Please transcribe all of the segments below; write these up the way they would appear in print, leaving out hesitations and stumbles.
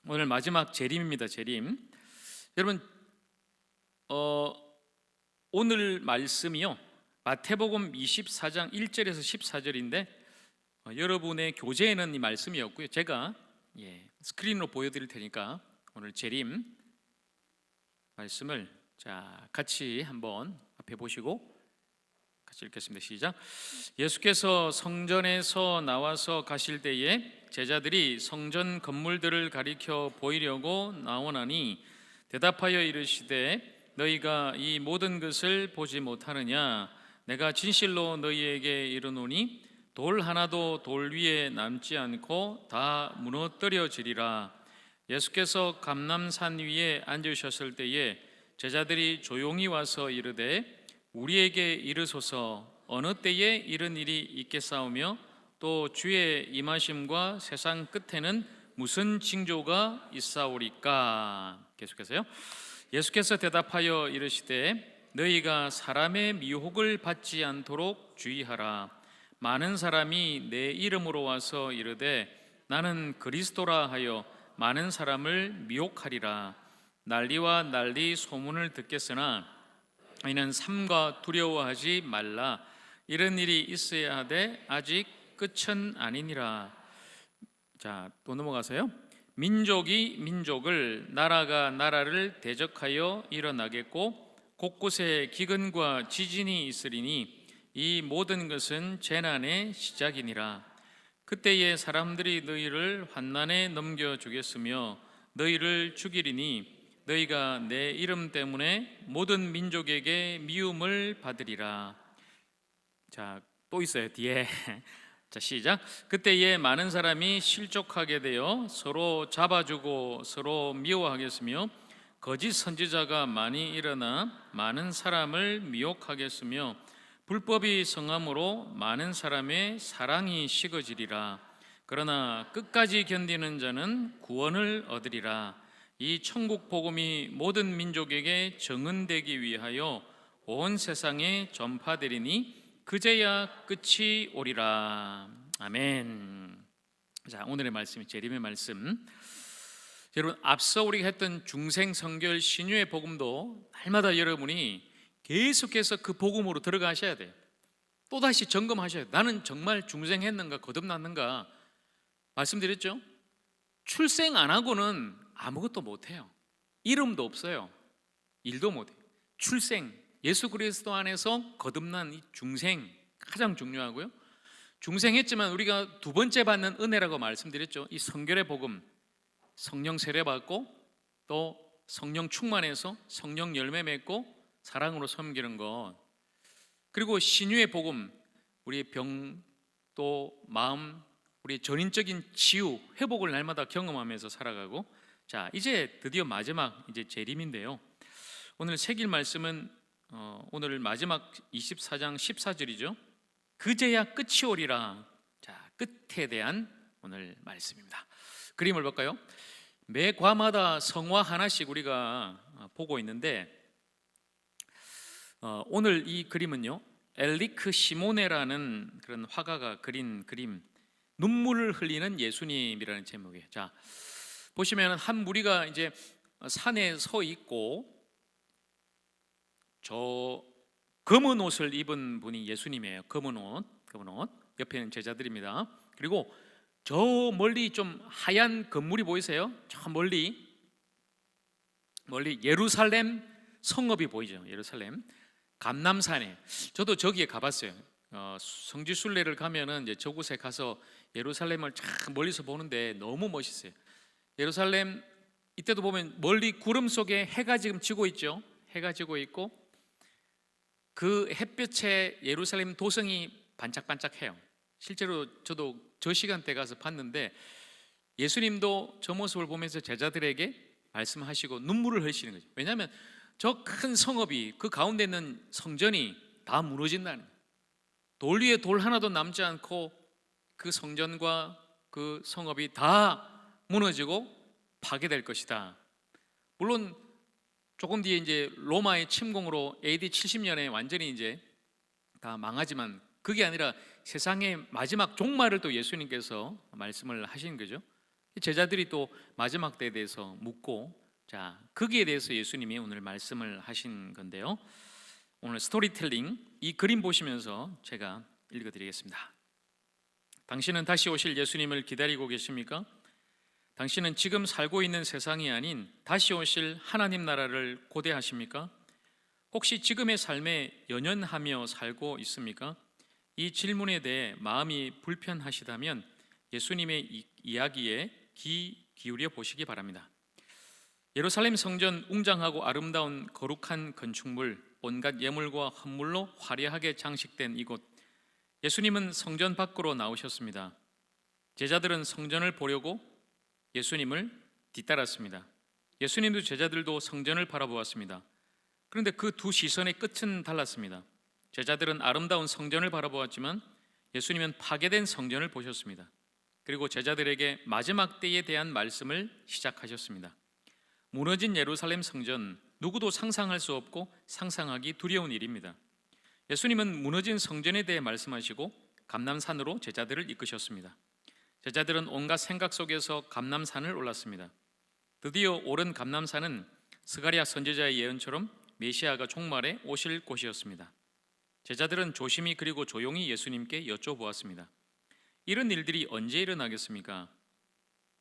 오늘 마지막 재림입니다. 재림. 여러분, 오늘 말씀이요, 마태복음 24장 1절에서 14절인데 여러분의 교재에는 이 말씀이었고요. 제가 스크린으로 보여드릴 테니까 오늘 재림 말씀을 같이 한번 앞에 보시고 같이 읽겠습니다. 시작. 예수께서 성전에서 나와서 가실 때에 제자들이 성전 건물들을 가리켜 보이려고 나오나니 대답하여 이르시되 너희가 이 모든 것을 보지 못하느냐? 내가 진실로 너희에게 이르노니 돌 하나도 돌 위에 남지 않고 다 무너뜨려지리라. 예수께서 감람산 위에 앉으셨을 때에 제자들이 조용히 와서 이르되 우리에게 이르소서 어느 때에 이런 일이 있겠사오며 또 주의 임하심과 세상 끝에는 무슨 징조가 있사오리까? 계속해서요. 예수께서 대답하여 이르시되 너희가 사람의 미혹을 받지 않도록 주의하라. 많은 사람이 내 이름으로 와서 이르되 나는 그리스도라 하여 많은 사람을 미혹하리라. 난리와 난리 소문을 듣겠으나 너희는 삼가 두려워하지 말라. 이런 일이 있어야 하되 아직 끝은 아니니라. 또 넘어가서요. 민족이 민족을, 나라가 나라를 대적하여 일어나겠고 곳곳에 기근과 지진이 있으리니 이 모든 것은 재난의 시작이니라. 그때에 사람들이 너희를 환난에 넘겨주겠으며 너희를 죽이리니 너희가 내 이름 때문에 모든 민족에게 미움을 받으리라. 또 있어요 뒤에. 시작. 그때에 많은 사람이 실족하게 되어 서로 잡아주고 서로 미워하겠으며 거짓 선지자가 많이 일어나 많은 사람을 미혹하겠으며 불법이 성함으로 많은 사람의 사랑이 식어지리라. 그러나 끝까지 견디는 자는 구원을 얻으리라. 이 천국 복음이 모든 민족에게 증언되기 위하여 온 세상에 전파되리니 그제야 끝이 오리라. 아멘. 오늘의 말씀이 재림의 말씀. 여러분, 앞서 우리가 했던 중생 성결 신유의 복음도 날마다 여러분이 계속해서 그 복음으로 들어가셔야 돼요. 또다시 점검하셔야 돼요. 나는 정말 중생했는가 거듭났는가. 말씀드렸죠? 출생 안 하고는 아무것도 못해요. 이름도 없어요. 일도 못해요. 출생, 예수 그리스도 안에서 거듭난 이 중생 가장 중요하고요. 중생했지만 우리가 두 번째 받는 은혜라고 말씀드렸죠. 이 성결의 복음, 성령 세례 받고 또 성령 충만해서 성령 열매 맺고 사랑으로 섬기는 것, 그리고 신유의 복음, 우리의 병 또 마음, 우리 전인적인 치유, 회복을 날마다 경험하면서 살아가고, 이제 드디어 마지막 재림인데요. 오늘 새길 말씀은 오늘 마지막 24장 14절이죠. 그제야 끝이 오리라. 끝에 대한 오늘 말씀입니다. 그림을 볼까요? 매 과마다 성화 하나씩 우리가 보고 있는데 오늘 이 그림은요, 엘리크 시모네라는 그런 화가가 그린 그림, 눈물을 흘리는 예수님이라는 제목이에요. 보시면 한 무리가 이제 산에 서 있고 저 검은 옷을 입은 분이 예수님이에요. 검은 옷. 옆에는 제자들입니다. 그리고 저 멀리 좀 하얀 건물이 보이세요? 저 멀리 예루살렘 성읍이 보이죠. 예루살렘 감람산에. 저도 저기에 가봤어요. 성지순례를 가면은 이제 저곳에 가서 예루살렘을 참 멀리서 보는데 너무 멋있어요. 예루살렘 이때도 보면 멀리 구름 속에 해가 지금 지고 있죠. 해가 지고 있고 그 햇볕에 예루살렘 도성이 반짝반짝해요. 실제로 저도 저 시간대 가서 봤는데 예수님도 저 모습을 보면서 제자들에게 말씀하시고 눈물을 흘리시는 거죠. 왜냐하면 저 큰 성읍이, 그 가운데 있는 성전이 다 무너진다는 거예요. 돌 위에 돌 하나도 남지 않고 그 성전과 그 성읍이 다 무너지고 파괴될 것이다. 물론 조금 뒤에 이제 로마의 침공으로 AD 70년에 완전히 이제 다 망하지만 그게 아니라 세상의 마지막 종말을 또 예수님께서 말씀을 하신 거죠. 제자들이 또 마지막 때에 대해서 묻고, 자, 거기에 대해서 예수님이 오늘 말씀을 하신 건데요. 오늘 스토리텔링, 이 그림 보시면서 제가 읽어드리겠습니다. 당신은 다시 오실 예수님을 기다리고 계십니까? 당신은 지금 살고 있는 세상이 아닌 다시 오실 하나님 나라를 고대하십니까? 혹시 지금의 삶에 연연하며 살고 있습니까? 이 질문에 대해 마음이 불편하시다면 예수님의 이야기에 귀 기울여 보시기 바랍니다. 예루살렘 성전, 웅장하고 아름다운 거룩한 건축물, 온갖 예물과 헌물로 화려하게 장식된 이곳, 예수님은 성전 밖으로 나오셨습니다. 제자들은 성전을 보려고 예수님을 뒤따랐습니다. 예수님도 제자들도 성전을 바라보았습니다. 그런데 그 두 시선의 끝은 달랐습니다. 제자들은 아름다운 성전을 바라보았지만 예수님은 파괴된 성전을 보셨습니다. 그리고 제자들에게 마지막 때에 대한 말씀을 시작하셨습니다. 무너진 예루살렘 성전, 누구도 상상할 수 없고 상상하기 두려운 일입니다. 예수님은 무너진 성전에 대해 말씀하시고 감람산으로 제자들을 이끄셨습니다. 제자들은 온갖 생각 속에서 감람산을 올랐습니다. 드디어 오른 감람산은 스가랴 선지자의 예언처럼 메시아가 종말에 오실 곳이었습니다. 제자들은 조심히 그리고 조용히 예수님께 여쭤보았습니다. 이런 일들이 언제 일어나겠습니까?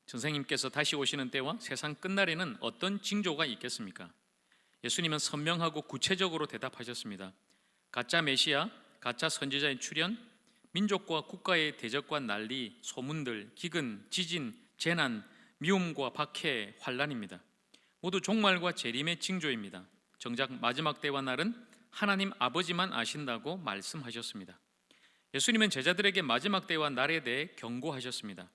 선생님께서 다시 오시는 때와 세상 끝날에는 어떤 징조가 있겠습니까? 예수님은 선명하고 구체적으로 대답하셨습니다. 가짜 메시아, 가짜 선지자의 출현, 민족과 국가의 대적과 난리, 소문들, 기근, 지진, 재난, 미움과 박해, 환란입니다. 모두 종말과 재림의 징조입니다. 정작 마지막 때와 날은 하나님 아버지만 아신다고 말씀하셨습니다. 예수님은 제자들에게 마지막 때와 날에 대해 경고하셨습니다.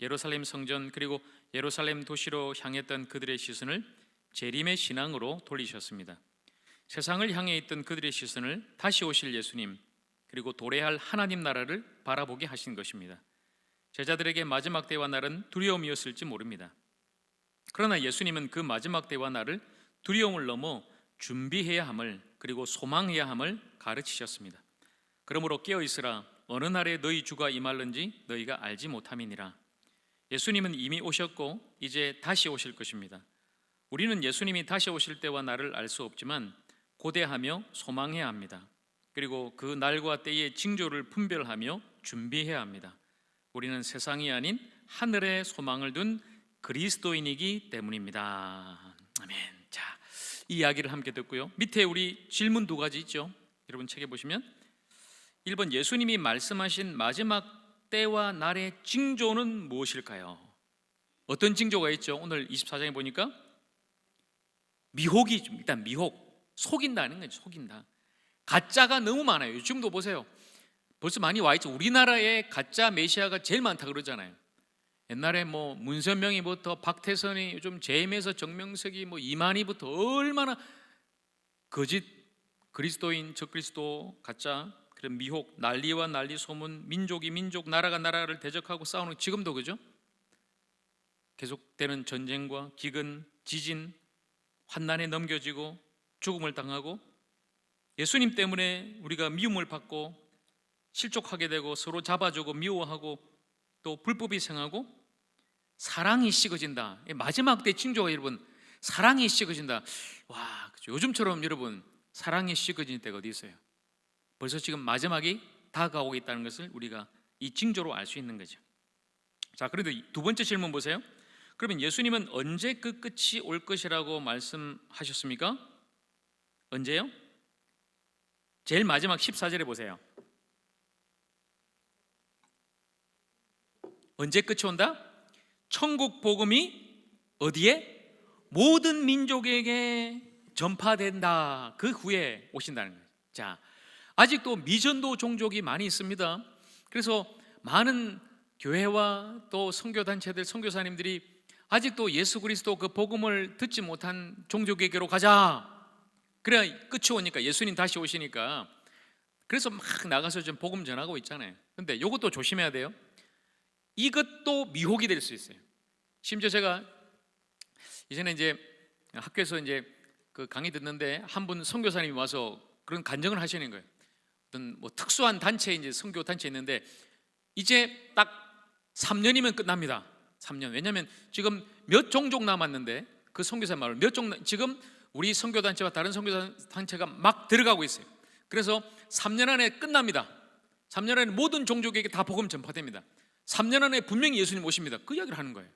예루살렘 성전 그리고 예루살렘 도시로 향했던 그들의 시선을 재림의 신앙으로 돌리셨습니다. 세상을 향해 있던 그들의 시선을 다시 오실 예수님 그리고 도래할 하나님 나라를 바라보게 하신 것입니다. 제자들에게 마지막 때와 날은 두려움이었을지 모릅니다. 그러나 예수님은 그 마지막 때와 날을 두려움을 넘어 준비해야 함을 그리고 소망해야 함을 가르치셨습니다. 그러므로 깨어있으라, 어느 날에 너희 주가 임할는지 너희가 알지 못함이니라. 예수님은 이미 오셨고 이제 다시 오실 것입니다. 우리는 예수님이 다시 오실 때와 날을 알 수 없지만 고대하며 소망해야 합니다. 그리고 그 날과 때의 징조를 분별하며 준비해야 합니다. 우리는 세상이 아닌 하늘에 소망을 둔 그리스도인이기 때문입니다. 아멘. 자, 이 이야기를 함께 듣고요. 밑에 우리 질문 두 가지 있죠. 여러분 책에 보시면 1번, 예수님이 말씀하신 마지막 때와 날의 징조는 무엇일까요? 어떤 징조가 있죠? 오늘 24장에 보니까 미혹이 좀, 일단 미혹, 속인다는 거죠. 속인다. 가짜가 너무 많아요. 요즘도 보세요. 벌써 많이 와 있죠. 우리나라에 가짜 메시아가 제일 많다 그러잖아요. 옛날에 뭐 문선명이부터 박태선이, 요즘 제임에서 정명석이, 뭐 이만희부터 얼마나 거짓 그리스도인, 적그리스도, 가짜, 그런 미혹, 난리와 난리 소문, 민족이 민족, 나라가 나라를 대적하고 싸우는, 지금도 그죠? 계속되는 전쟁과 기근, 지진, 환난에 넘겨지고 죽음을 당하고 예수님 때문에 우리가 미움을 받고 실족하게 되고 서로 잡아주고 미워하고 또 불법이 생하고 사랑이 식어진다. 마지막 때 징조가 여러분, 사랑이 식어진다. 와, 그렇죠. 요즘처럼 여러분 사랑이 식어진 때가 어디 있어요? 벌써 지금 마지막이 다가오고 있다는 것을 우리가 이 징조로 알 수 있는 거죠. 자, 그런데 두 번째 질문 보세요. 그러면 예수님은 언제 그 끝이 올 것이라고 말씀하셨습니까? 언제요? 제일 마지막 14절에 보세요. 언제 끝이 온다? 천국 복음이 어디에? 모든 민족에게 전파된다. 그 후에 오신다는 거예요. 자, 아직도 미전도 종족이 많이 있습니다. 그래서 많은 교회와 또 선교단체들, 선교사님들이 아직도 예수 그리스도 그 복음을 듣지 못한 종족에게로 가자. 그래야 끝이 오니까, 예수님 다시 오시니까. 그래서 막 나가서 좀 복음 전하고 있잖아요. 근데 이것도 조심해야 돼요. 이것도 미혹이 될 수 있어요. 심지어 제가 이전에 이제 학교에서 이제 그 강의 듣는데 한 분 선교사님이 와서 그런 간증을 하시는 거예요. 어떤 뭐 특수한 단체, 이제 선교 단체 있는데 이제 딱 3년이면 끝납니다. 3년. 왜냐하면 지금 몇 종족 남았는데 그 선교사 말을 지금 우리 선교단체와 다른 선교단체가 막 들어가고 있어요. 그래서 3년 안에 끝납니다. 3년 안에 모든 종족에게 다 복음 전파됩니다. 3년 안에 분명히 예수님 오십니다. 그 이야기를 하는 거예요.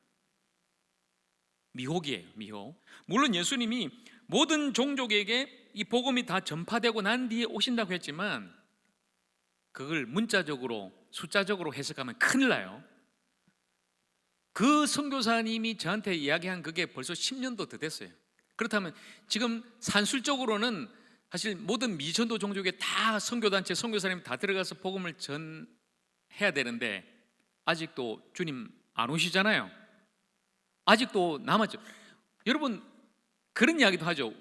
미혹이에요, 미혹. 물론 예수님이 모든 종족에게 이 복음이 다 전파되고 난 뒤에 오신다고 했지만 그걸 문자적으로 숫자적으로 해석하면 큰일 나요. 그 선교사님이 저한테 이야기한 그게 벌써 10년도 더 됐어요. 그렇다면 지금 산술적으로는 사실 모든 미전도 종족에 다 선교단체, 선교사님 다 들어가서 복음을 전해야 되는데 아직도 주님 안 오시잖아요. 아직도 남았죠. 여러분 그런 이야기도 하죠.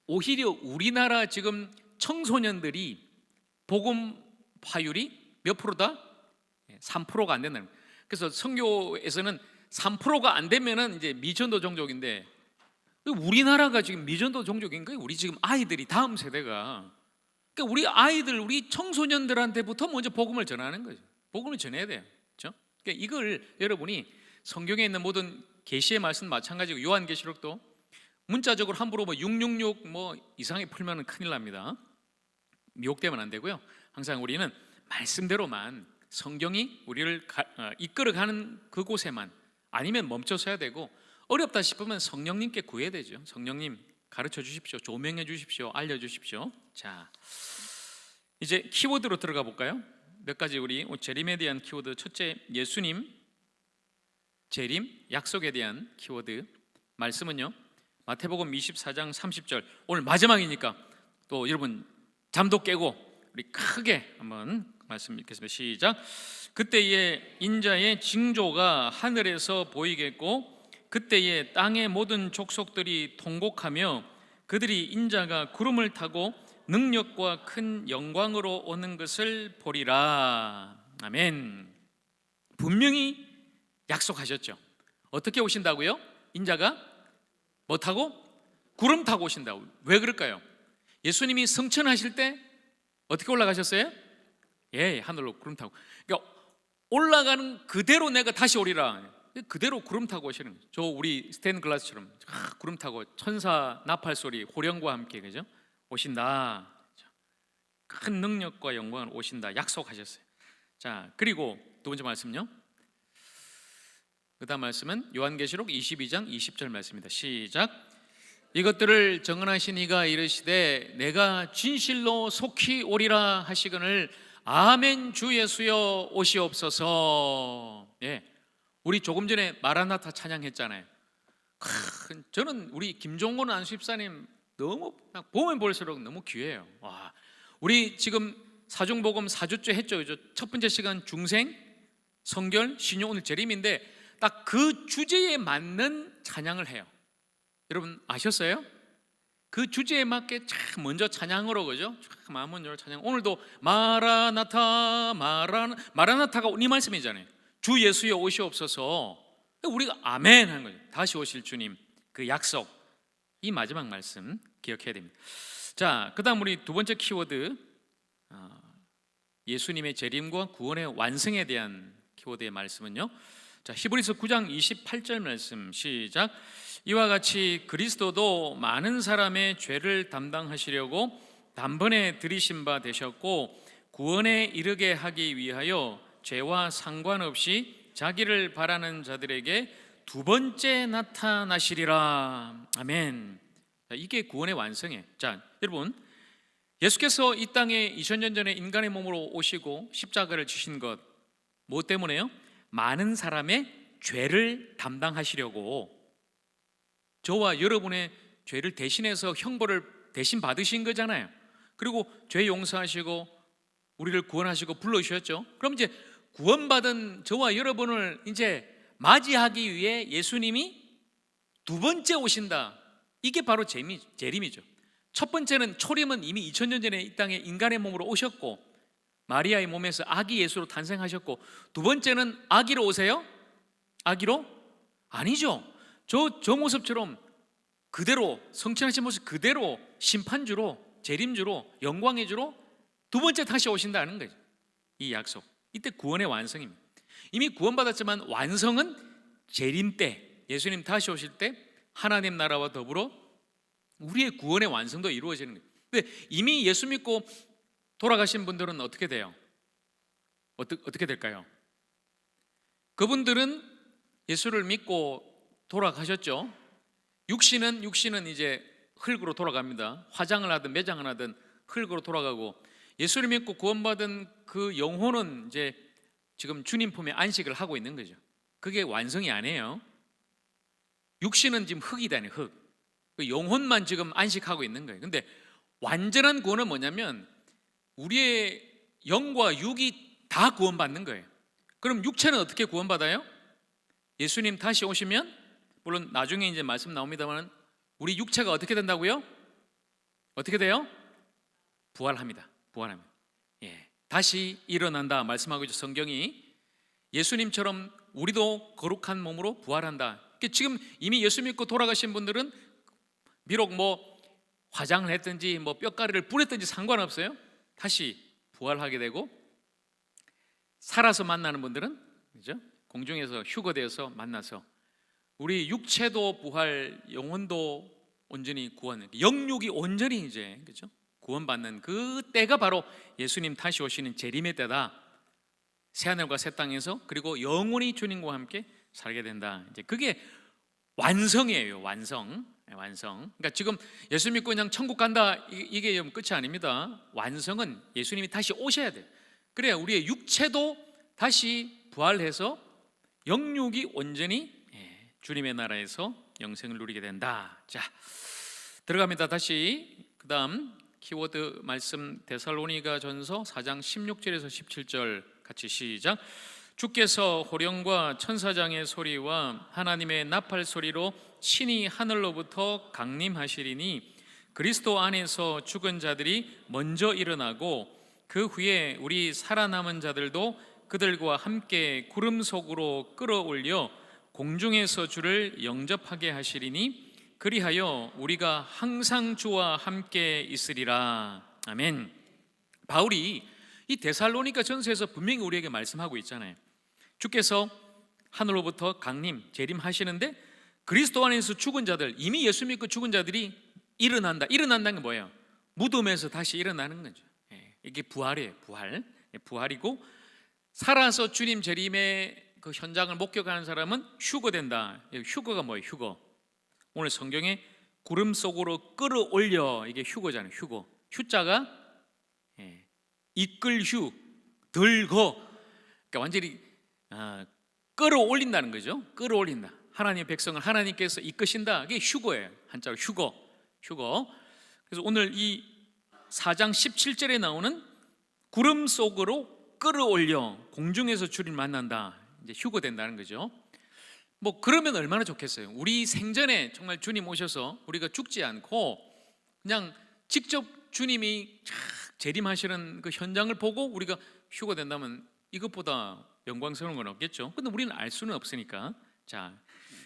오히려 우리나라 지금 청소년들이 복음 파율이 몇 프로다? 3%가 안 된다는 거예요. 그래서 선교에서는 3%가 안 되면은 이제 미전도 종족인데 우리나라가 지금 미전도 종족인 거예요. 우리 지금 아이들이 다음 세대가 그러니까 우리 아이들, 우리 청소년들한테부터 먼저 복음을 전하는 거죠. 복음을 전해야 돼요. 그렇죠? 그러니까 이걸 여러분이 성경에 있는 모든 계시의 말씀 마찬가지고 요한계시록도 문자적으로 함부로 뭐 666 뭐 이상하게 풀면 큰일 납니다. 미혹되면 안 되고요. 항상 우리는 말씀대로만 성경이 우리를 이끌어가는 그곳에만 아니면 멈춰서야 되고 어렵다 싶으면 성령님께 구해야 되죠. 성령님 가르쳐 주십시오. 조명해 주십시오. 알려 주십시오. 자, 이제 키워드로 들어가 볼까요? 몇 가지 우리 재림에 대한 키워드. 첫째, 예수님, 재림, 약속에 대한 키워드. 말씀은요 마태복음 24장 30절. 오늘 마지막이니까 또 여러분 잠도 깨고 우리 크게 한번 말씀 읽겠습니다. 시작. 그때에 인자의 징조가 하늘에서 보이겠고 그때에 땅의 모든 족속들이 통곡하며 그들이 인자가 구름을 타고 능력과 큰 영광으로 오는 것을 보리라. 아멘. 분명히 약속하셨죠. 어떻게 오신다고요? 인자가 뭐 타고? 구름 타고 오신다고. 왜 그럴까요? 예수님이 성천하실 때 어떻게 올라가셨어요? 예, 하늘로 구름 타고. 그러니까 올라가는 그대로 내가 다시 오리라. 그대로 구름 타고 오시는 거죠. 저 우리 스탠 글라스처럼 구름 타고 천사 나팔 소리 호령과 함께 그죠? 오신다. 큰 능력과 영광을 오신다. 약속하셨어요. 자, 그리고 두 번째 말씀요. 그다음 말씀은 요한계시록 22장 20절 말씀입니다. 시작. 이것들을 정언하신 이가 이르시되 내가 진실로 속히 오리라 하시거늘 아멘 주 예수여 오시옵소서. 예, 우리 조금 전에 마라나타 찬양했잖아요. 저는 우리 김종곤 안수집사님 너무 보면 볼수록 너무 귀해요. 와, 우리 지금 사중복음 4주째 했죠. 첫 번째 시간 중생, 성결, 신유, 오늘 재림인데 딱 그 주제에 맞는 찬양을 해요. 여러분 아셨어요? 그 주제에 맞게 참 먼저 찬양으로 그죠? 참 마음은 열어 찬양. 오늘도 마라나타 마라나타가 이 말씀이잖아요. 주 예수여 오시옵소서. 우리가 아멘 하는 거죠. 다시 오실 주님 그 약속. 이 마지막 말씀 기억해야 됩니다. 자, 그다음 우리 두 번째 키워드 예수님의 재림과 구원의 완성에 대한 키워드의 말씀은요. 자, 히브리서 9장 28절 말씀 시작. 이와 같이 그리스도도 많은 사람의 죄를 담당하시려고 단번에 들이신 바 되셨고 구원에 이르게 하기 위하여 죄와 상관없이 자기를 바라는 자들에게 두 번째 나타나시리라. 아멘. 자, 이게 구원의 완성이에요. 자, 여러분 예수께서 이 땅에 2000년 전에 인간의 몸으로 오시고 십자가를 지신 것 뭐 때문에요? 많은 사람의 죄를 담당하시려고 저와 여러분의 죄를 대신해서 형벌을 대신 받으신 거잖아요. 그리고 죄 용서하시고 우리를 구원하시고 불러주셨죠. 그럼 이제 구원받은 저와 여러분을 이제 맞이하기 위해 예수님이 두 번째 오신다. 이게 바로 재림이죠. 첫 번째는 초림은 이미 2000년 전에 이 땅에 인간의 몸으로 오셨고 마리아의 몸에서 아기 예수로 탄생하셨고 두 번째는 아기로 오세요? 아기로? 아니죠. 저 모습처럼 그대로 성취하신 모습 그대로 심판주로 재림주로 영광의 주로 두 번째 다시 오신다는 거죠. 이 약속. 이때 구원의 완성입니다. 이미 구원받았지만 완성은 재림 때, 예수님 다시 오실 때 하나님 나라와 더불어 우리의 구원의 완성도 이루어지는 거예요. 근데 이미 예수 믿고 돌아가신 분들은 어떻게 돼요? 어떻게 될까요? 그분들은 예수를 믿고 돌아가셨죠. 육신은 이제 흙으로 돌아갑니다. 화장을 하든 매장을 하든 흙으로 돌아가고, 예수를 믿고 구원받은 그 영혼은 이제 지금 주님 품에 안식을 하고 있는 거죠. 그게 완성이 아니에요. 육신은 지금 흙이다니, 흙. 그 영혼만 지금 안식하고 있는 거예요. 근데 완전한 구원은 뭐냐면 우리의 영과 육이 다 구원받는 거예요. 그럼 육체는 어떻게 구원받아요? 예수님 다시 오시면, 물론 나중에 이제 말씀 나옵니다만, 우리 육체가 어떻게 된다고요? 어떻게 돼요? 부활합니다. 부활합니다. 예, 다시 일어난다 말씀하고 있죠. 성경이 예수님처럼 우리도 거룩한 몸으로 부활한다. 지금 이미 예수 믿고 돌아가신 분들은 비록 뭐 화장을 했든지 뭐 뼈가루를 뿌렸든지 상관없어요. 다시 부활하게 되고, 살아서 만나는 분들은 그죠? 공중에서 휴거되어서 만나서 우리 육체도 부활, 영혼도 온전히 구원, 영육이 온전히 이제 그죠? 구원받는 그 때가 바로 예수님 다시 오시는 재림의 때다. 새하늘과 새 땅에서 그리고 영원히 주님과 함께 살게 된다. 이제 그게 완성이에요. 완성. 그러니까 지금 예수 믿고 그냥 천국 간다 이게 끝이 아닙니다. 완성은 예수님이 다시 오셔야 돼요. 그래야 우리의 육체도 다시 부활해서 영육이 온전히 주님의 나라에서 영생을 누리게 된다. 자, 들어갑니다. 다시 그 다음 키워드 말씀, 데살로니가 전서 4장 16절에서 17절 같이 시작. 주께서 호령과 천사장의 소리와 하나님의 나팔 소리로 친히 하늘로부터 강림하시리니 그리스도 안에서 죽은 자들이 먼저 일어나고 그 후에 우리 살아남은 자들도 그들과 함께 구름 속으로 끌어올려 공중에서 주를 영접하게 하시리니 그리하여 우리가 항상 주와 함께 있으리라. 아멘. 바울이 이 데살로니가 전서에서 분명히 우리에게 말씀하고 있잖아요. 주께서 하늘로부터 강림, 재림하시는데 그리스도 안에서 죽은 자들, 이미 예수 믿고 죽은 자들이 일어난다. 일어난다는 게 뭐예요? 무덤에서 다시 일어나는 거죠. 이게 부활이에요. 부활이고, 살아서 주님 재림의 그 현장을 목격하는 사람은 휴거된다. 휴거가 뭐예요? 휴거. 오늘 성경에 구름 속으로 끌어올려, 이게 휴거잖아요. 휴거. 휴자가 이끌 휴, 들거. 그러니까 완전히 끌어올린다는 거죠. 끌어올린다. 하나님의 백성을 하나님께서 이끄신다. 이게 휴거예요. 한자로 휴거. 그래서 오늘 이 4장 17절에 나오는 구름 속으로 끌어올려 공중에서 주를 만난다. 이제 휴거된다는 거죠. 뭐 그러면 얼마나 좋겠어요. 우리 생전에 정말 주님 오셔서 우리가 죽지 않고 그냥 직접 주님이 재림하시는 그 현장을 보고 우리가 휴거된다면 이것보다 영광스러운 건 없겠죠. 근데 우리는 알 수는 없으니까, 자,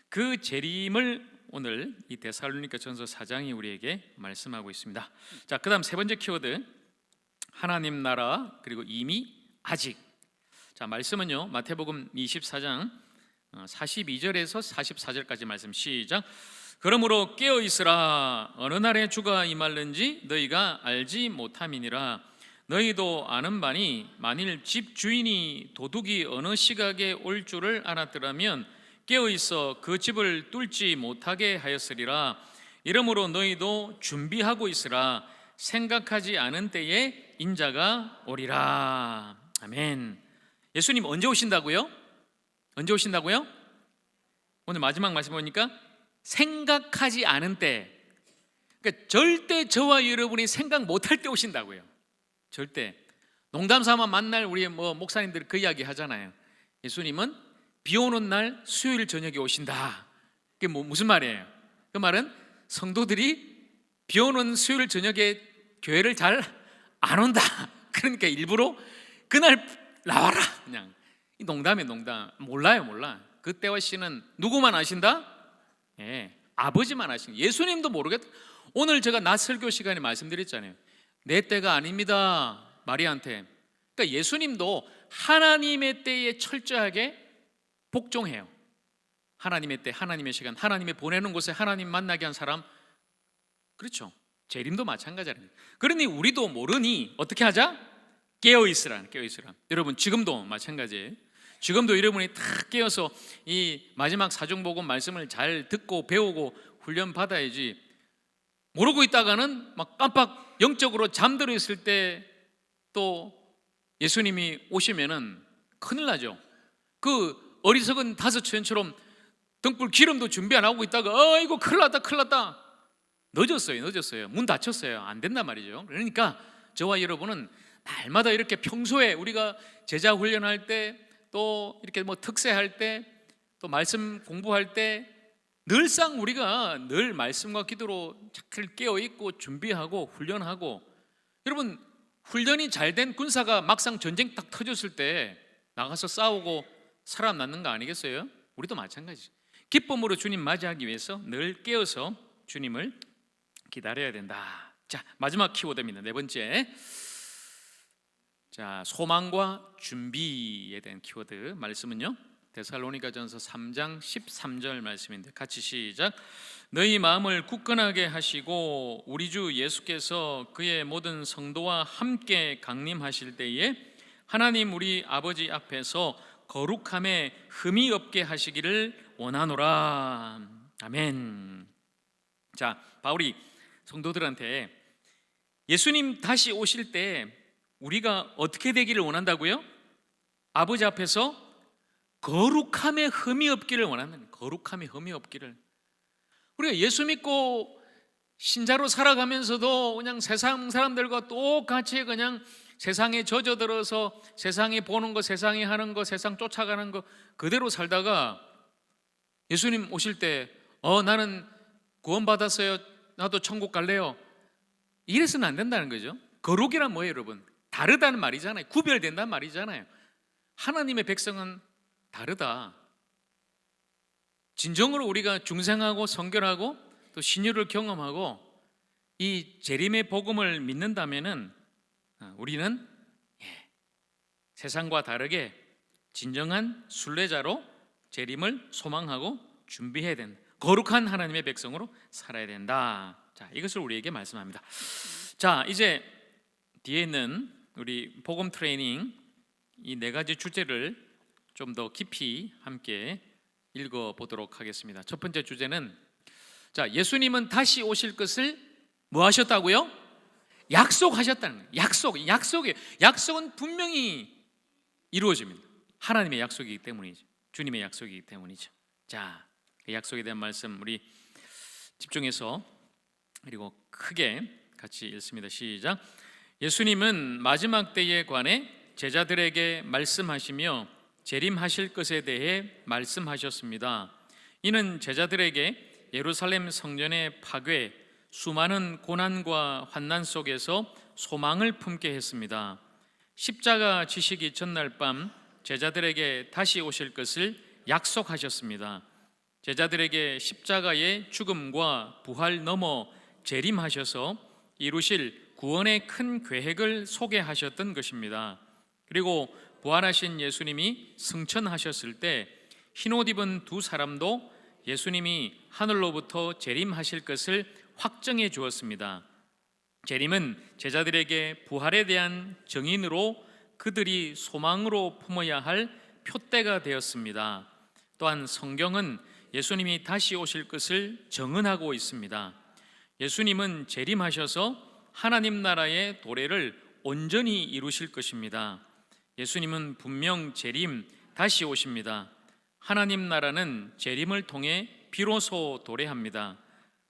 그 재림을 오늘 이 데살로니가 전서 4장이 우리에게 말씀하고 있습니다. 자, 그 다음 세 번째 키워드, 하나님 나라 그리고 이미 아직. 자, 말씀은요 마태복음 24장 42절에서 44절까지 말씀 시작. 그러므로 깨어 있으라. 어느 날에 주가 임할는지 너희가 알지 못함이니라. 너희도 아는 바니 만일 집 주인이 도둑이 어느 시각에 올 줄을 알았더라면 깨어 있어 그 집을 뚫지 못하게 하였으리라. 이러므로 너희도 준비하고 있으라. 생각하지 않은 때에 인자가 오리라. 아멘. 예수님 언제 오신다고요? 언제 오신다고요? 오늘 마지막 말씀 보니까 생각하지 않은 때, 그러니까 절대 저와 여러분이 생각 못할 때 오신다고요. 절대. 농담 삼아 만날 우리 목사님들 그 이야기 하잖아요. 예수님은 비 오는 날 수요일 저녁에 오신다. 그게 무슨 말이에요? 그 말은 성도들이 비 오는 수요일 저녁에 교회를 잘 안 온다. 그러니까 일부러 그날 나와라. 그냥 농담이에요. 농담. 몰라. 그때와 씨는 누구만 아신다? 아버지만 아신. 예수님도 모르겠다. 오늘 제가 낮 설교 시간에 말씀드렸잖아요. 내 때가 아닙니다. 마리아한테. 그러니까 예수님도 하나님의 때에 철저하게 복종해요. 하나님의 때, 하나님의 시간, 하나님의 보내는 곳에 하나님 만나게 한 사람, 그렇죠. 재림도 마찬가지라는 거예요. 그러니 우리도 모르니 어떻게 하자? 깨어있으라. 여러분 지금도 마찬가지예요. 지금도 여러분이 탁 깨어서 이 마지막 사중복음 말씀을 잘 듣고 배우고 훈련 받아야지, 모르고 있다가는 막 깜빡 영적으로 잠들어 있을 때 또 예수님이 오시면은 큰일 나죠. 그 어리석은 다섯 처녀처럼 등불 기름도 준비 안 하고 있다가 이거 큰일 났다. 늦었어요. 문 닫혔어요. 안 된단 말이죠. 그러니까 저와 여러분은 날마다 이렇게 평소에 우리가 제자 훈련할 때, 또 이렇게 뭐 특세할 때, 또 말씀 공부할 때 늘상 우리가 늘 말씀과 기도로 잘 깨어 있고 준비하고 훈련하고, 여러분 훈련이 잘 된 군사가 막상 전쟁 딱 터졌을 때 나가서 싸우고 살아남는 거 아니겠어요? 우리도 마찬가지죠. 기쁨으로 주님 맞이하기 위해서 늘 깨어서 주님을 기다려야 된다. 자, 마지막 키워드입니다. 네 번째, 자, 소망과 준비에 대한 키워드 말씀은요, 데살로니가전서 3장 13절 말씀인데 같이 시작. 너희 마음을 굳건하게 하시고 우리 주 예수께서 그의 모든 성도와 함께 강림하실 때에 하나님 우리 아버지 앞에서 거룩함에 흠이 없게 하시기를 원하노라. 아멘. 자, 바울이 성도들한테 예수님 다시 오실 때 우리가 어떻게 되기를 원한다고요? 아버지 앞에서 거룩함에 흠이 없기를 원하는, 거룩함에 흠이 없기를. 우리가 예수 믿고 신자로 살아가면서도 그냥 세상 사람들과 똑같이 그냥 세상에 젖어들어서 세상이 보는 거, 세상이 하는 거, 세상 쫓아가는 거 그대로 살다가 예수님 오실 때 나는 구원받았어요, 나도 천국 갈래요, 이래서는 안 된다는 거죠. 거룩이란 뭐예요, 여러분? 다르다는 말이잖아요. 구별된다는 말이잖아요. 하나님의 백성은 다르다. 진정으로 우리가 중생하고 성결하고 또 신유를 경험하고 이 재림의 복음을 믿는다면은 우리는 세상과 다르게 진정한 순례자로 재림을 소망하고 준비해야 된다. 거룩한 하나님의 백성으로 살아야 된다. 자, 이것을 우리에게 말씀합니다. 자, 이제 뒤에 있는 우리 복음 트레이닝 이 네 가지 주제를 좀 더 깊이 함께 읽어보도록 하겠습니다. 첫 번째 주제는, 자, 예수님은 다시 오실 것을 뭐 하셨다고요? 약속하셨다는 거예요. 약속은 분명히 이루어집니다. 하나님의 약속이기 때문이죠. 주님의 약속이기 때문이죠. 자, 그 약속에 대한 말씀 우리 집중해서 그리고 크게 같이 읽습니다. 시작. 예수님은 마지막 때에 관해 제자들에게 말씀하시며 재림하실 것에 대해 말씀하셨습니다. 이는 제자들에게 예루살렘 성전의 파괴, 수많은 고난과 환난 속에서 소망을 품게 했습니다. 십자가 지시기 전날 밤 제자들에게 다시 오실 것을 약속하셨습니다. 제자들에게 십자가의 죽음과 부활 넘어 재림하셔서 이루실 구원의 큰 계획을 소개하셨던 것입니다. 그리고 부활하신 예수님이 승천하셨을 때 흰옷 입은 두 사람도 예수님이 하늘로부터 재림하실 것을 확정해 주었습니다. 재림은 제자들에게 부활에 대한 정인으로 그들이 소망으로 품어야 할 표대가 되었습니다. 또한 성경은 예수님이 다시 오실 것을 정언하고 있습니다. 예수님은 재림하셔서 하나님 나라의 도래를 온전히 이루실 것입니다. 예수님은 분명 재림, 다시 오십니다. 하나님 나라는 재림을 통해 비로소 도래합니다.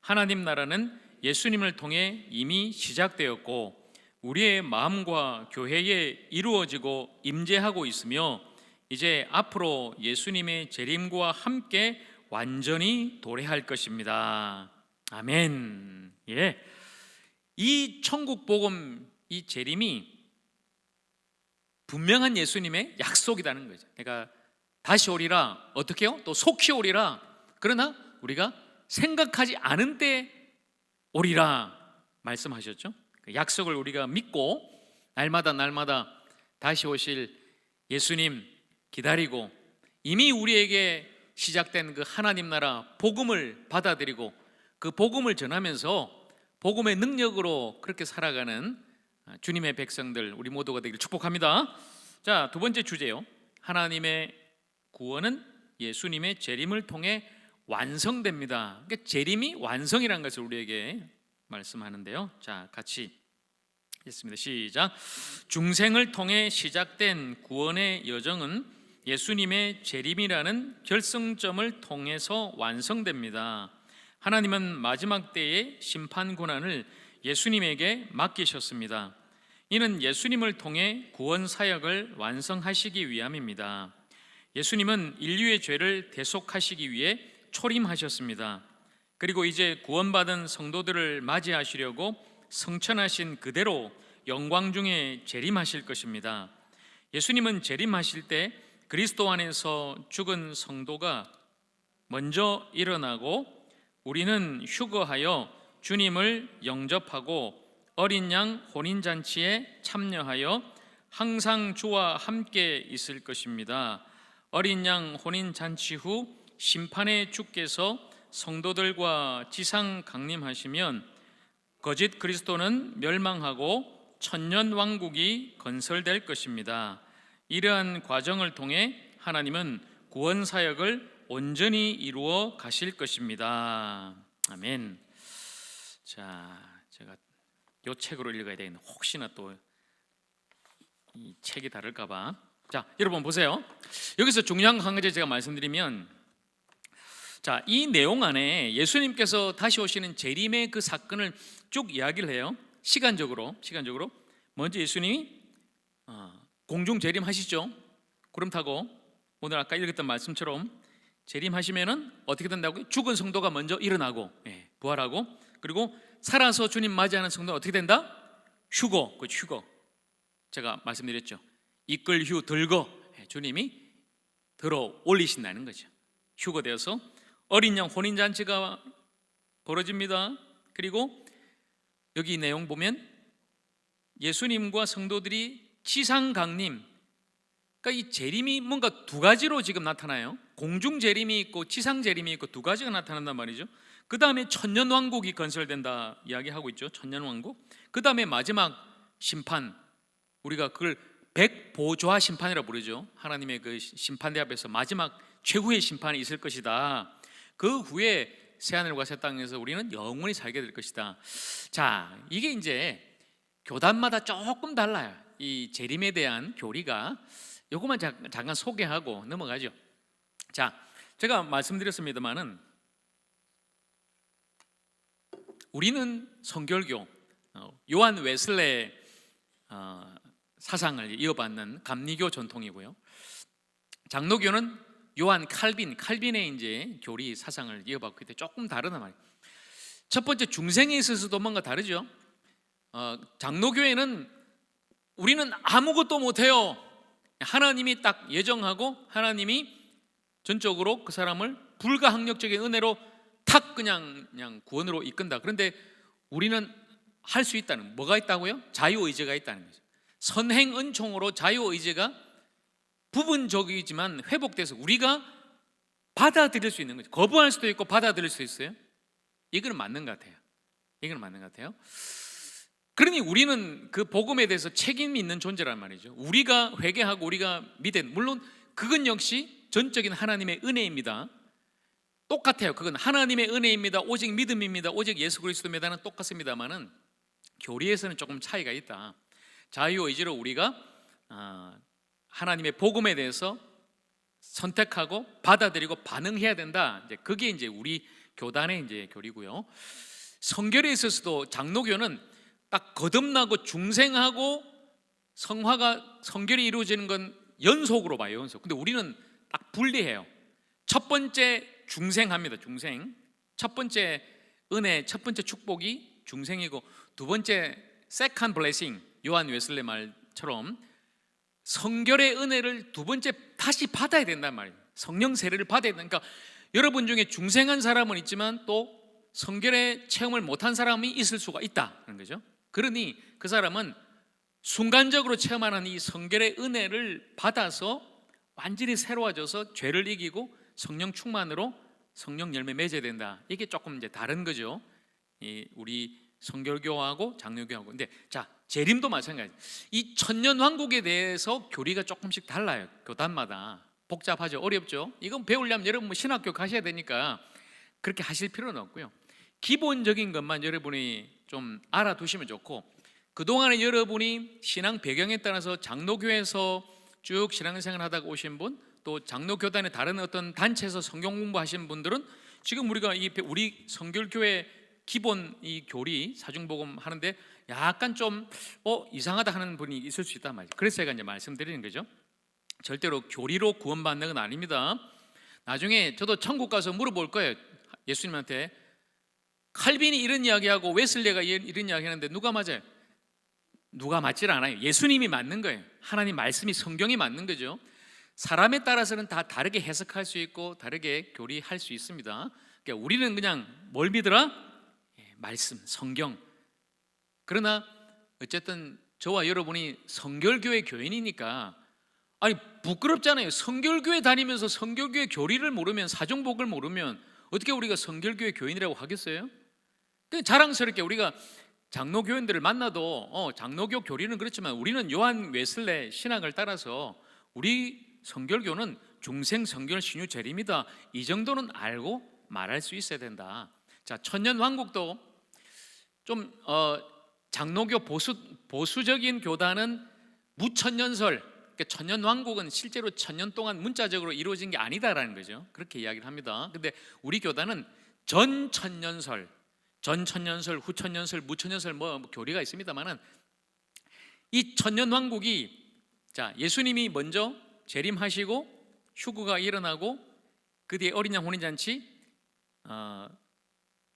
하나님 나라는 예수님을 통해 이미 시작되었고 우리의 마음과 교회에 이루어지고 임재하고 있으며 이제 앞으로 예수님의 재림과 함께 완전히 도래할 것입니다. 아멘. 예. 이 천국 복음, 이 재림이 분명한 예수님의 약속이라는 거죠. 그러니까 다시 오리라, 어떻게 해요? 또 속히 오리라. 그러나 우리가 생각하지 않은 때 오리라 말씀하셨죠. 그 약속을 우리가 믿고 날마다 다시 오실 예수님 기다리고 이미 우리에게 시작된 그 하나님 나라 복음을 받아들이고 그 복음을 전하면서 복음의 능력으로 그렇게 살아가는 주님의 백성들 우리 모두가 되기를 축복합니다. 자, 두 번째 주제요. 하나님의 구원은 예수님의 재림을 통해 완성됩니다. 그러니까 재림이 완성이라는 것을 우리에게 말씀하는데요. 자, 같이 읽습니다. 시작. 중생을 통해 시작된 구원의 여정은 예수님의 재림이라는 결승점을 통해서 완성됩니다. 하나님은 마지막 때의 심판 고난을 예수님에게 맡기셨습니다. 이는 예수님을 통해 구원 사역을 완성하시기 위함입니다. 예수님은 인류의 죄를 대속하시기 위해 초림하셨습니다. 그리고 이제 구원받은 성도들을 맞이하시려고 성천하신 그대로 영광 중에 재림하실 것입니다. 예수님은 재림하실 때 그리스도 안에서 죽은 성도가 먼저 일어나고 우리는 휴거하여 주님을 영접하고 어린 양 혼인잔치에 참여하여 항상 주와 함께 있을 것입니다. 어린 양 혼인잔치 후 심판의 주께서 성도들과 지상 강림하시면 거짓 그리스도는 멸망하고 천년 왕국이 건설될 것입니다. 이러한 과정을 통해 하나님은 구원 사역을 온전히 이루어 가실 것입니다. 아멘. 자, 제가 이 책으로 읽어야 되겠네. 혹시나 또 이 책이 다를까봐. 자, 여러분 보세요. 여기서 중요한 거 한 가지 제가 말씀드리면, 자, 이 내용 안에 예수님께서 다시 오시는 재림의 그 사건을 쭉 이야기를 해요. 시간적으로 먼저 예수님이 공중 재림하시죠. 구름 타고 오늘 아까 읽었던 말씀처럼 재림하시면은 어떻게 된다고요? 죽은 성도가 먼저 일어나고 부활하고, 그리고 살아서 주님 맞이하는 성도는 어떻게 된다? 휴거, 그 휴거. 제가 말씀드렸죠. 이끌 휴 들거, 주님이 들어 올리신다는 거죠. 휴거되어서 어린 양 혼인잔치가 벌어집니다. 그리고 여기 내용 보면 예수님과 성도들이 지상 강림, 그러니까 이 재림이 뭔가 두 가지로 지금 나타나요. 공중 재림이 있고 지상 재림이 있고 두 가지가 나타난단 말이죠. 그 다음에 천년 왕국이 건설된다 이야기하고 있죠. 천년 왕국. 그 다음에 마지막 심판, 우리가 그걸 백보좌 심판이라고 부르죠. 하나님의 그 심판대 앞에서 마지막 최후의 심판이 있을 것이다. 그 후에 새하늘과 새 땅에서 우리는 영원히 살게 될 것이다. 자, 이게 이제 교단마다 조금 달라요. 이 재림에 대한 교리가. 요것만 잠깐 소개하고 넘어가죠. 자, 제가 말씀드렸습니다마는 우리는 성결교, 요한 웨슬레 사상을 이어받는 감리교 전통이고요. 장로교는 요한 칼빈의 이제 교리 사상을 이어받고 있는데 조금 다르단 말이에요. 첫 번째 중생에 있어서도 뭔가 다르죠. 장로교회는 우리는 아무것도 못해요. 하나님이 딱 예정하고 하나님이 전적으로 그 사람을 불가항력적인 은혜로 탁 그냥 구원으로 이끈다. 그런데 우리는 할 수 있다는, 뭐가 있다고요? 자유의지가 있다는 거죠. 선행 은총으로 자유의지가 부분적이지만 회복돼서 우리가 받아들일 수 있는 거죠. 거부할 수도 있고 받아들일 수도 있어요. 이거는 맞는 것 같아요. 그러니 우리는 그 복음에 대해서 책임이 있는 존재란 말이죠. 우리가 회개하고 우리가 믿은, 물론 그건 역시 전적인 하나님의 은혜입니다. 똑같아요. 그건 하나님의 은혜입니다. 오직 믿음입니다. 오직 예수 그리스도입니다는 똑같습니다만은 교리에서는 조금 차이가 있다. 자유의지로 우리가 하나님의 복음에 대해서 선택하고 받아들이고 반응해야 된다. 이제 그게 이제 우리 교단의 이제 교리고요. 성결에 있어서도 장로교는 딱 거듭나고 중생하고 성결이 이루어지는 건 연속으로 봐요. 연속. 근데 우리는 딱 분리해요. 첫 번째 중생합니다. 중생. 첫 번째 은혜, 첫 번째 축복이 중생이고, 두 번째 second blessing, 요한 웨슬레 말처럼 성결의 은혜를 두 번째 다시 받아야 된단 말이에요. 성령 세례를 받아야 된다. 그러니까 여러분 중에 중생한 사람은 있지만 또 성결의 체험을 못한 사람이 있을 수가 있다는 거죠. 그러니 그 사람은 순간적으로 체험하는 이 성결의 은혜를 받아서 완전히 새로워져서 죄를 이기고 성령 충만으로 성령 열매 맺어야 된다. 이게 조금 이제 다른 거죠. 우리 성결교하고 장로교하고. 근데 자, 재림도 마찬가지. 이 천년왕국에 대해서 교리가 조금씩 달라요. 교단마다. 복잡하죠. 어렵죠. 이건 배우려면 여러분 뭐 신학교 가셔야 되니까 그렇게 하실 필요는 없고요. 기본적인 것만 여러분이 좀 알아두시면 좋고, 그동안에 여러분이 신앙 배경에 따라서 장로교에서 쭉 신앙생활 하다가 오신 분, 또 장로교단의 다른 어떤 단체에서 성경 공부하신 분들은 지금 우리가 우리 성결교회 기본 이 교리 사중복음 하는데 약간 좀 이상하다 하는 분이 있을 수 있단 말이죠. 그래서 제가 이제 말씀드리는 거죠. 절대로 교리로 구원받는 건 아닙니다. 나중에 저도 천국 가서 물어볼 거예요. 예수님한테 칼빈이 이런 이야기하고 웨슬리가 이런 이야기하는데 누가 맞아요? 누가 맞질 않아요. 예수님이 맞는 거예요. 하나님 말씀이, 성경이 맞는 거죠. 사람에 따라서는 다 다르게 해석할 수 있고 다르게 교리할 수 있습니다. 그러니까 우리는 그냥 뭘 믿으라? 말씀, 성경. 그러나 어쨌든 저와 여러분이 성결교회 교인이니까, 아니 부끄럽잖아요. 성결교회 다니면서 성결교회 교리를 모르면, 사정복을 모르면 어떻게 우리가 성결교회 교인이라고 하겠어요? 자랑스럽게 우리가 장로교인들을 만나도 장로교 교리는 그렇지만 우리는 요한 웨슬레 신학을 따라서 우리 성결교는 중생 성결 신유 재림이다, 이 정도는 알고 말할 수 있어야 된다. 자, 천년왕국도 좀 장로교 보수적인 교단은 무천년설, 그러니까 천년왕국은 실제로 천년 동안 문자적으로 이루어진 게 아니다라는 거죠. 그렇게 이야기를 합니다. 근데 우리 교단은 전천년설, 후천년설, 무천년설 뭐 교리가 있습니다만은 이 천년왕국이, 자, 예수님이 먼저 재림하시고 휴거가 일어나고 그 뒤에 어린 양 혼인잔치,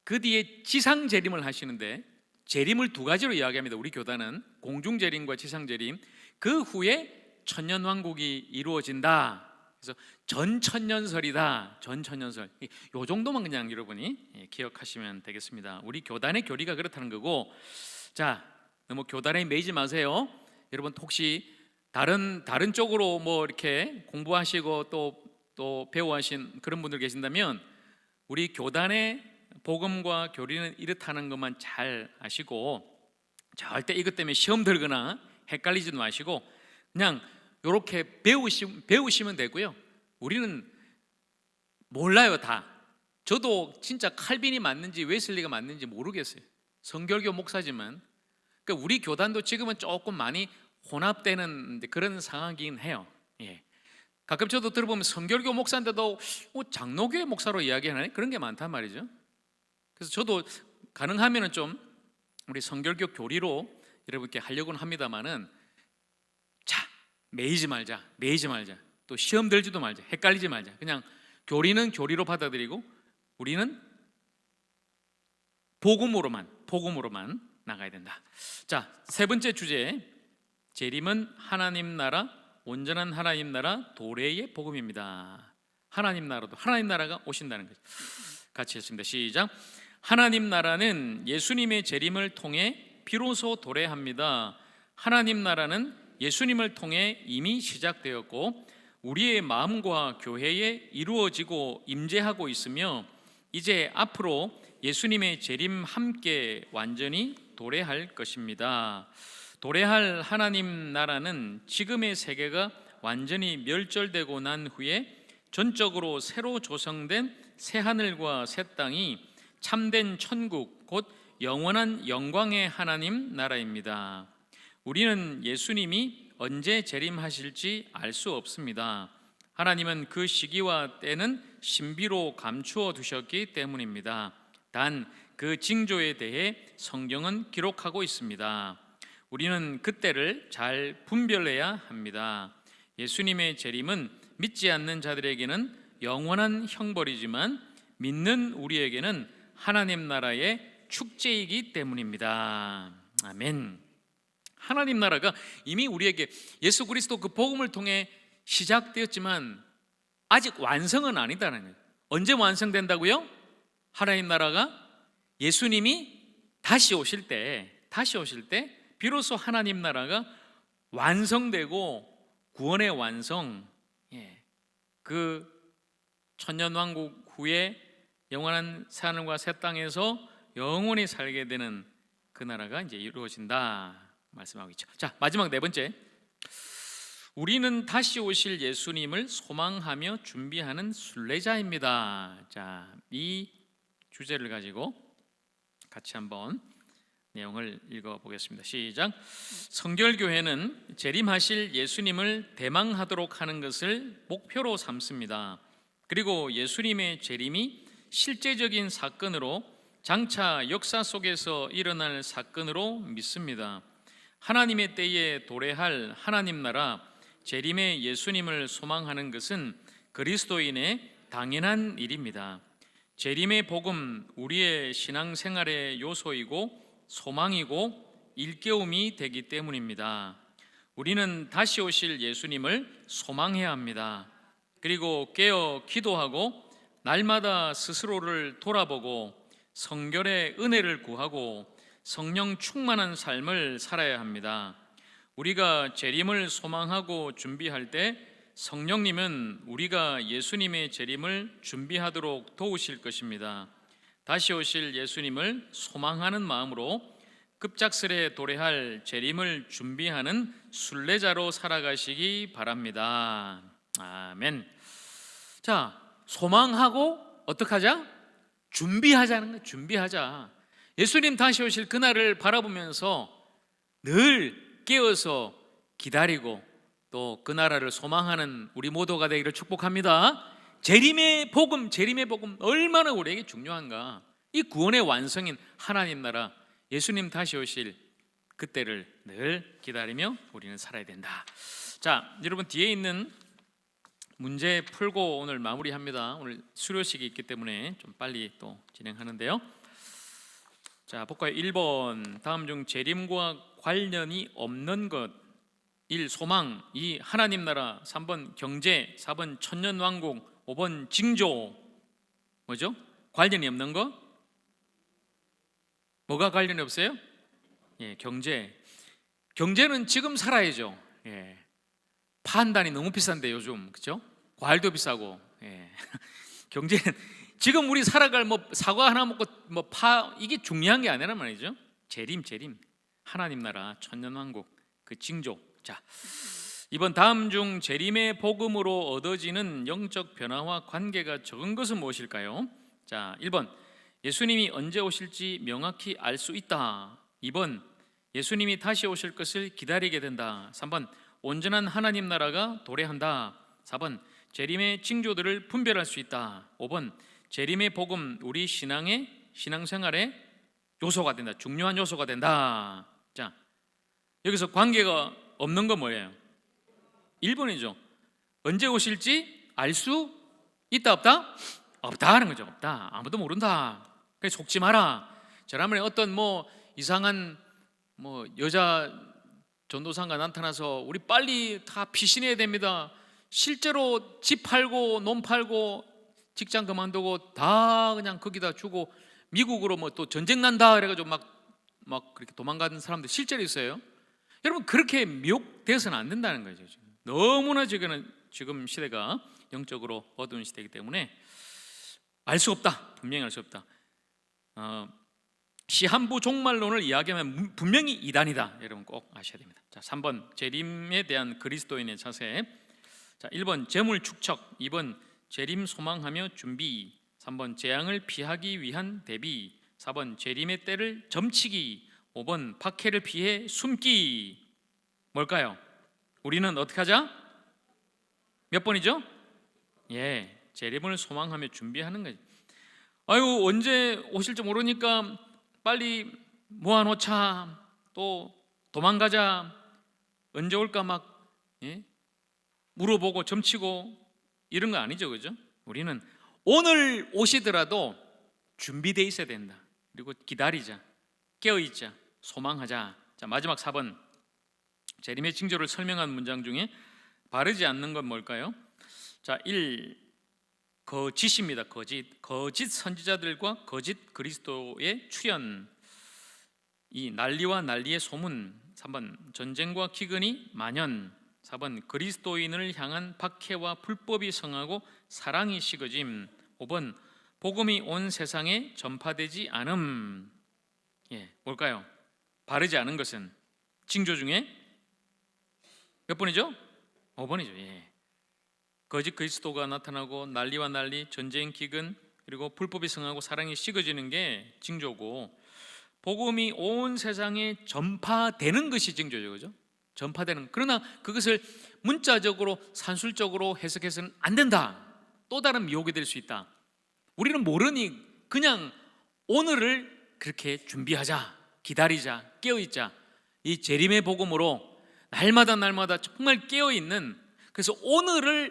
그 뒤에 지상 재림을 하시는데, 재림을 두 가지로 이야기합니다. 우리 교단은 공중 재림과 지상 재림, 그 후에 천년왕국이 이루어진다. 그래서 전천년설이다. 전천년설. 요 정도만 그냥 여러분이 기억하시면 되겠습니다. 우리 교단의 교리가 그렇다는 거고, 자, 너무 교단에 매이지 마세요. 여러분 혹시 다른 쪽으로 뭐 이렇게 공부하시고 또 배워하신 그런 분들 계신다면, 우리 교단의 복음과 교리는 이렇다는 것만 잘 아시고, 절대 이것 때문에 시험 들거나 헷갈리지도 마시고 그냥 이렇게 배우시면 되고요. 우리는 몰라요, 다. 저도 진짜 칼빈이 맞는지 웨슬리가 맞는지 모르겠어요. 성결교 목사지만. 그러니까 우리 교단도 지금은 조금 많이 혼합되는 그런 상황이긴 해요. 가끔 저도 들어보면 성결교 목사인데도 장로교회 목사로 이야기하네, 그런 게 많단 말이죠. 그래서 저도 가능하면 좀 우리 성결교 교리로 여러분께 하려고는 합니다만은, 자, 매이지 말자. 또 시험 들지도 말자. 헷갈리지 말자. 그냥 교리는 교리로 받아들이고 우리는 복음으로만 나가야 된다. 자, 세 번째 주제, 재림은 하나님 나라, 온전한 하나님 나라, 도래의 복음입니다. 하나님 나라가 오신다는 거죠. 같이 했습니다. 시작. 하나님 나라는 예수님의 재림을 통해 비로소 도래합니다. 하나님 나라는 예수님을 통해 이미 시작되었고 우리의 마음과 교회에 이루어지고 임재하고 있으며, 이제 앞으로 예수님의 재림 함께 완전히 도래할 것입니다. 도래할 하나님 나라는 지금의 세계가 완전히 멸절되고 난 후에 전적으로 새로 조성된 새 하늘과 새 땅이 참된 천국, 곧 영원한 영광의 하나님 나라입니다. 우리는 예수님이 언제 재림하실지 알 수 없습니다. 하나님은 그 시기와 때는 신비로 감추어 두셨기 때문입니다. 단 그 징조에 대해 성경은 기록하고 있습니다. 우리는 그때를 잘 분별해야 합니다. 예수님의 재림은 믿지 않는 자들에게는 영원한 형벌이지만 믿는 우리에게는 하나님 나라의 축제이기 때문입니다. 아멘. 하나님 나라가 이미 우리에게 예수 그리스도 그 복음을 통해 시작되었지만 아직 완성은 아니다는 거예요. 언제 완성된다고요? 하나님 나라가 예수님이 다시 오실 때 비로소 하나님 나라가 완성되고 구원의 완성, 그 천년왕국 후에 영원한 새하늘과 새 땅에서 영원히 살게 되는 그 나라가 이제 이루어진다 말씀하고 있죠. 자, 마지막 네 번째, 우리는 다시 오실 예수님을 소망하며 준비하는 순례자입니다. 자, 이 주제를 가지고 같이 한번 내용을 읽어보겠습니다. 시작. 성결교회는 재림하실 예수님을 대망하도록 하는 것을 목표로 삼습니다. 그리고 예수님의 재림이 실제적인 사건으로 장차 역사 속에서 일어날 사건으로 믿습니다. 하나님의 때에 도래할 하나님 나라 재림의 예수님을 소망하는 것은 그리스도인의 당연한 일입니다. 재림의 복음, 우리의 신앙생활의 요소이고 소망이고 일깨움이 되기 때문입니다. 우리는 다시 오실 예수님을 소망해야 합니다. 그리고 깨어 기도하고 날마다 스스로를 돌아보고 성결의 은혜를 구하고 성령 충만한 삶을 살아야 합니다. 우리가 재림을 소망하고 준비할 때 성령님은 우리가 예수님의 재림을 준비하도록 도우실 것입니다. 다시 오실 예수님을 소망하는 마음으로 급작스레 도래할 재림을 준비하는 순례자로 살아가시기 바랍니다. 아멘. 자, 소망하고 어떻게 하자? 준비하자는 거예요. 준비하자. 예수님 다시 오실 그날을 바라보면서 늘 깨어서 기다리고 또 그 나라를 소망하는 우리 모두가 되기를 축복합니다. 재림의 복음 얼마나 우리에게 중요한가. 이 구원의 완성인 하나님 나라 예수님 다시 오실 그때를 늘 기다리며 우리는 살아야 된다. 자, 여러분 뒤에 있는 문제 풀고 오늘 마무리합니다. 오늘 수료식이 있기 때문에 좀 빨리 또 진행하는데요. 자, 볼까요? 1번, 다음 중 재림과 관련이 없는 것. 1. 소망, 2. 하나님 나라, 3번 경제, 4번 천년왕국, 5번 징조. 뭐죠? 관련이 없는 것? 뭐가 관련이 없어요? 예, 경제. 경제는 지금 살아야죠. 예. 판단이 너무 비싼데 요즘, 그렇죠? 과일도 비싸고. 예. 경제는 지금 우리 살아갈 뭐 사과 하나 먹고 뭐 파 이게 중요한 게 아니란 말이죠. 재림 하나님 나라 천년왕국 그 징조. 자, 이번 다음 중 재림의 복음으로 얻어지는 영적 변화와 관계가 적은 것은 무엇일까요? 자, 1번 예수님이 언제 오실지 명확히 알 수 있다. 2번 예수님이 다시 오실 것을 기다리게 된다. 3번 온전한 하나님 나라가 도래한다. 4번 재림의 징조들을 분별할 수 있다. 5번 재림의 복음 우리 신앙생활의 요소가 된다. 중요한 요소가 된다. 자, 여기서 관계가 없는 건 뭐예요? 1번이죠. 언제 오실지 알 수 있다 없다? 없다는 거죠. 없다. 아무도 모른다. 그래서 속지 마라. 저라면 어떤 뭐 이상한 뭐 여자 전도사가 나타나서 우리 빨리 다 피신해야 됩니다. 실제로 집 팔고 논 팔고 직장 그만두고 다 그냥 거기다 주고 미국으로 뭐 또 전쟁 난다 그래가지고 막 그렇게 도망가는 사람들 실제로 있어요. 여러분 그렇게 미혹돼서는 안 된다는 거죠. 너무나 지금 시대가 영적으로 어두운 시대이기 때문에 알 수 없다. 분명히 알 수 없다. 시한부 종말론을 이야기하면 분명히 이단이다. 여러분 꼭 아셔야 됩니다. 자, 3번 재림에 대한 그리스도인의 자세. 자, 1번 재물 축적, 2번 재림 소망하며 준비, 3번 재앙을 피하기 위한 대비, 4번 재림의 때를 점치기, 5번 박해를 피해 숨기. 뭘까요? 우리는 어떻게 하자? 몇 번이죠? 예, 재림을 소망하며 준비하는 거죠. 아유, 언제 오실지 모르니까 빨리 모아놓자, 또 도망가자, 언제 올까 막 물어보고 점치고 이런 거 아니죠, 그죠? 우리는 오늘 오시더라도 준비돼 있어야 된다. 그리고 기다리자, 깨어있자, 소망하자. 자, 마지막 4번 재림의 징조를 설명한 문장 중에 바르지 않는 건 뭘까요? 자, 1. 거짓입니다. 거짓 선지자들과 거짓 그리스도의 출현. 2. 난리와 난리의 소문. 3번 전쟁과 기근이 만연. 4번 그리스도인을 향한 박해와 불법이 성하고 사랑이 식어짐. 5번 복음이 온 세상에 전파되지 않음. 뭘까요? 바르지 않은 것은 징조 중에 몇 번이죠? 5번이죠. 거짓 그리스도가 나타나고 난리와 난리, 전쟁, 기근, 그리고 불법이 성하고 사랑이 식어지는 게 징조고, 복음이 온 세상에 전파되는 것이 징조죠. 그죠? 전파되는. 그러나 그것을 문자적으로 산술적으로 해석해서는 안 된다. 또 다른 미혹이 될 수 있다. 우리는 모르니 그냥 오늘을 그렇게 준비하자, 기다리자, 깨어있자. 이 재림의 복음으로 날마다 정말 깨어있는, 그래서 오늘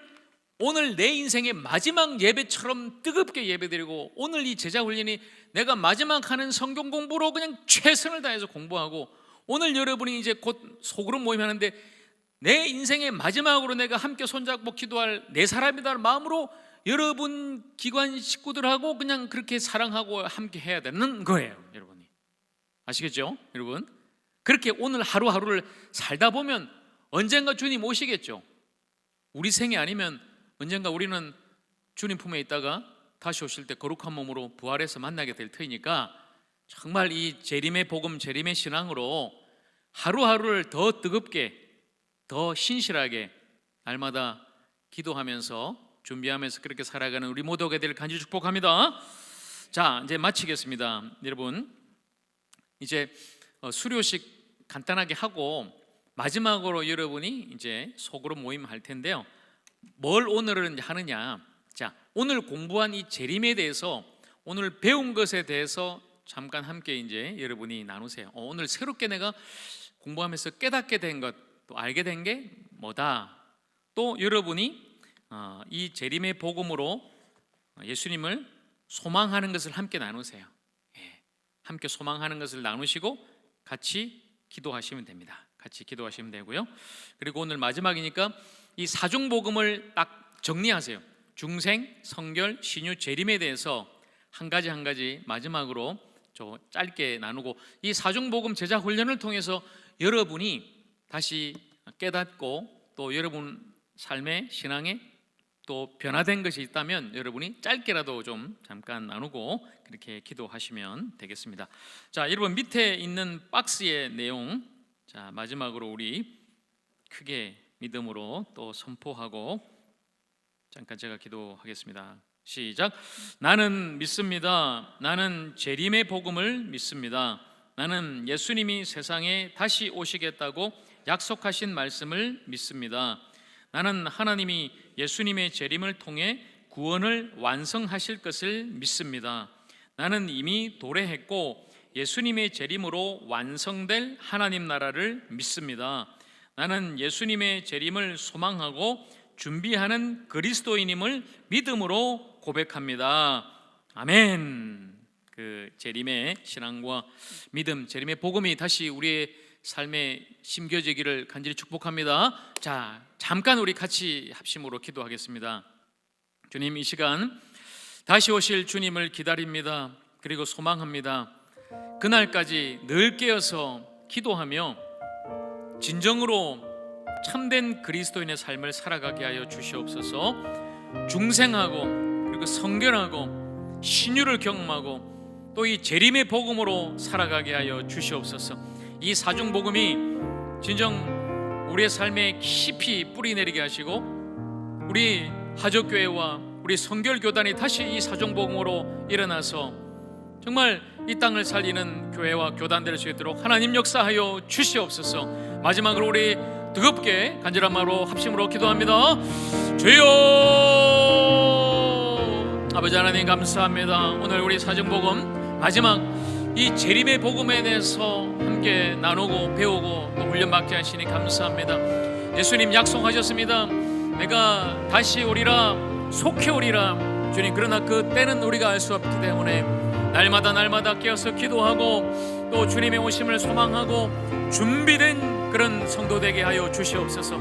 내 인생의 마지막 예배처럼 뜨겁게 예배드리고, 오늘 이 제자 훈련이 내가 마지막 하는 성경 공부로 그냥 최선을 다해서 공부하고, 오늘 여러분이 이제 곧 소그룹 모임하는데 내 인생의 마지막으로 내가 함께 손잡고 기도할 내 사람이다라는 마음으로 여러분 기관 식구들하고 그냥 그렇게 사랑하고 함께 해야 되는 거예요. 여러분이 아시겠죠? 여러분 그렇게 오늘 하루하루를 살다 보면 언젠가 주님 오시겠죠. 우리 생이 아니면 언젠가 우리는 주님 품에 있다가 다시 오실 때 거룩한 몸으로 부활해서 만나게 될 터이니까, 정말 이 재림의 복음, 재림의 신앙으로 하루하루를 더 뜨겁게, 더 신실하게 날마다 기도하면서 준비하면서 그렇게 살아가는 우리 모두가 되길 간절히 축복합니다. 자, 이제 마치겠습니다. 여러분 이제 수료식 간단하게 하고 마지막으로 여러분이 이제 소그룹 모임 할 텐데요. 뭘 오늘은 하느냐? 자, 오늘 공부한 이 재림에 대해서, 오늘 배운 것에 대해서 잠깐 함께 이제 여러분이 나누세요. 오늘 새롭게 내가 공부하면서 깨닫게 된 것, 또 알게 된 게 뭐다. 또 여러분이 이 재림의 복음으로 예수님을 소망하는 것을 함께 나누세요. 함께 소망하는 것을 나누시고 같이 기도하시면 됩니다. 같이 기도하시면 되고요. 그리고 오늘 마지막이니까 이 사중복음을 딱 정리하세요. 중생, 성결, 신유, 재림에 대해서 한 가지 마지막으로 좀 짧게 나누고, 이 사중복음 제자 훈련을 통해서 여러분이 다시 깨닫고 또 여러분 삶의 신앙에 또 변화된 것이 있다면 여러분이 짧게라도 좀 잠깐 나누고 그렇게 기도하시면 되겠습니다. 자, 여러분 밑에 있는 박스의 내용, 자 마지막으로 우리 크게 믿음으로 또 선포하고 잠깐 제가 기도하겠습니다. 시작. 나는 믿습니다. 나는 재림의 복음을 믿습니다. 나는 예수님이 세상에 다시 오시겠다고 약속하신 말씀을 믿습니다. 나는 하나님이 예수님의 재림을 통해 구원을 완성하실 것을 믿습니다. 나는 이미 도래했고 예수님의 재림으로 완성될 하나님 나라를 믿습니다. 나는 예수님의 재림을 소망하고 준비하는 그리스도인임을 믿음으로 고백합니다. 아멘. 그 재림의 신앙과 믿음, 재림의 복음이 다시 우리의 삶에 심겨지기를 간절히 축복합니다. 자, 잠깐 우리 같이 합심으로 기도하겠습니다. 주님, 이 시간 다시 오실 주님을 기다립니다. 그리고 소망합니다. 그날까지 늘 깨어서 기도하며 진정으로 참된 그리스도인의 삶을 살아가게 하여 주시옵소서. 중생하고 그리고 성결하고 신유를 경험하고 또 이 재림의 복음으로 살아가게 하여 주시옵소서. 이 사중복음이 진정 우리의 삶에 깊이 뿌리내리게 하시고 우리 하적교회와 우리 성결교단이 다시 이 사중복음으로 일어나서 정말 이 땅을 살리는 교회와 교단 될 수 있도록 하나님 역사하여 주시옵소서. 마지막으로 우리 뜨겁게 간절한 마음으로 합심으로 기도합니다. 주여, 아버지 하나님 감사합니다. 오늘 우리 사중복음 마지막 이 재림의 복음에 대해서 함께 나누고 배우고 또 훈련받게 하시니 감사합니다. 예수님 약속하셨습니다. 내가 다시 오리라, 속히 오리라. 주님, 그러나 그 때는 우리가 알 수 없기 때문에 날마다 깨어서 기도하고 또 주님의 오심을 소망하고 준비된 그런 성도 되게 하여 주시옵소서.